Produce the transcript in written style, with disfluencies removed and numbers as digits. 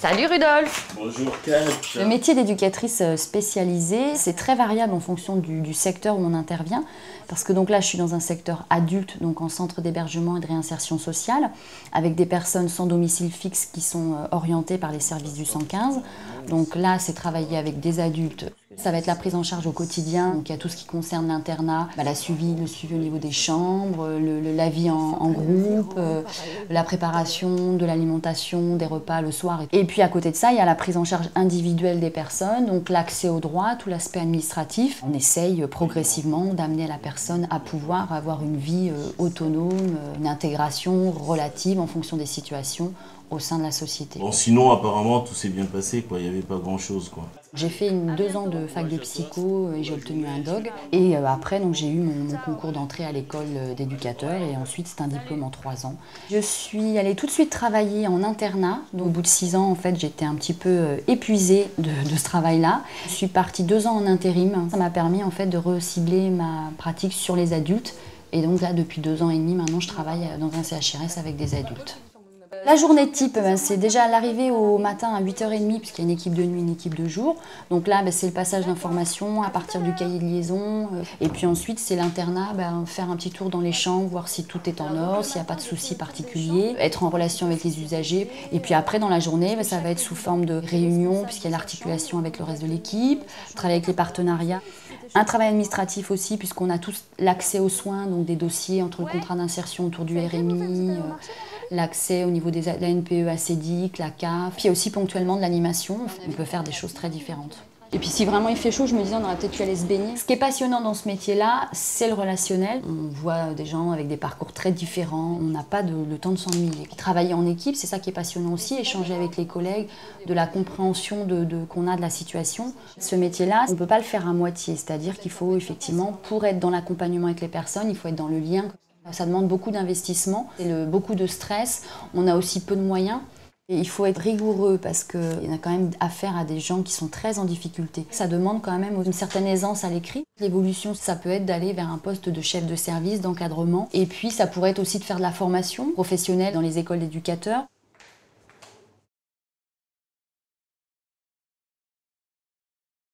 Salut Rudolf! Bonjour Kat. Le métier d'éducatrice spécialisée, c'est très variable en fonction du secteur où on intervient. Parce que donc là, je suis dans un secteur adulte, donc en centre d'hébergement et de réinsertion sociale, avec des personnes sans domicile fixe qui sont orientées par les services du 115. Donc là, c'est travailler avec des adultes. Ça va être la prise en charge au quotidien. Donc il y a tout ce qui concerne l'internat, le suivi au niveau des chambres, la vie en groupe, la préparation de l'alimentation, des repas le soir. Et puis à côté de ça, il y a la prise en charge individuelle des personnes, donc l'accès aux droits, tout l'aspect administratif. On essaye progressivement d'amener la personne à pouvoir avoir une vie autonome, une intégration relative en fonction des situations au sein de la société. Bon, sinon, apparemment, tout s'est bien passé, quoi. Il n'y avait pas grand-chose, quoi. J'ai fait 2 ans de fac de psycho et j'ai obtenu un DOG. Et après, j'ai eu mon concours d'entrée à l'école d'éducateur et ensuite, c'est un diplôme en 3 ans. Je suis allée tout de suite travailler en internat. Donc, au bout de 6 ans, en fait, j'étais un petit peu épuisée de ce travail-là. Je suis partie 2 ans en intérim. Ça m'a permis, en fait, de recibler ma pratique sur les adultes. Et donc là, depuis 2 ans et demi, maintenant, je travaille dans un CHRS avec des adultes. La journée type, c'est déjà l'arrivée au matin à 8h30, puisqu'il y a une équipe de nuit, une équipe de jour. Donc là, c'est le passage d'informations à partir du cahier de liaison. Et puis ensuite, c'est l'internat, faire un petit tour dans les chambres, voir si tout est en ordre, s'il n'y a pas de soucis particuliers, être en relation avec les usagers. Et puis après, dans la journée, ça va être sous forme de réunion, puisqu'il y a l'articulation avec le reste de l'équipe, travailler avec les partenariats. Un travail administratif aussi, puisqu'on a tous l'accès aux soins, donc des dossiers entre le contrat d'insertion autour du RMI, l'accès au niveau de la NPE ACDIC, la CAF, puis aussi ponctuellement de l'animation. On peut faire des choses très différentes. Et puis si vraiment il fait chaud, je me disais on aurait peut-être pu aller se baigner. Ce qui est passionnant dans ce métier-là, c'est le relationnel. On voit des gens avec des parcours très différents, on n'a pas le temps de s'ennuyer. Travailler en équipe, c'est ça qui est passionnant aussi, échanger avec les collègues, de la compréhension qu'on a de la situation. Ce métier-là, on ne peut pas le faire à moitié, c'est-à-dire qu'il faut effectivement, pour être dans l'accompagnement avec les personnes, il faut être dans le lien. Ça demande beaucoup d'investissement, beaucoup de stress, on a aussi peu de moyens. Et il faut être rigoureux parce qu'il y a quand même affaire à des gens qui sont très en difficulté. Ça demande quand même une certaine aisance à l'écrit. L'évolution, ça peut être d'aller vers un poste de chef de service, d'encadrement. Et puis ça pourrait être aussi de faire de la formation professionnelle dans les écoles d'éducateurs.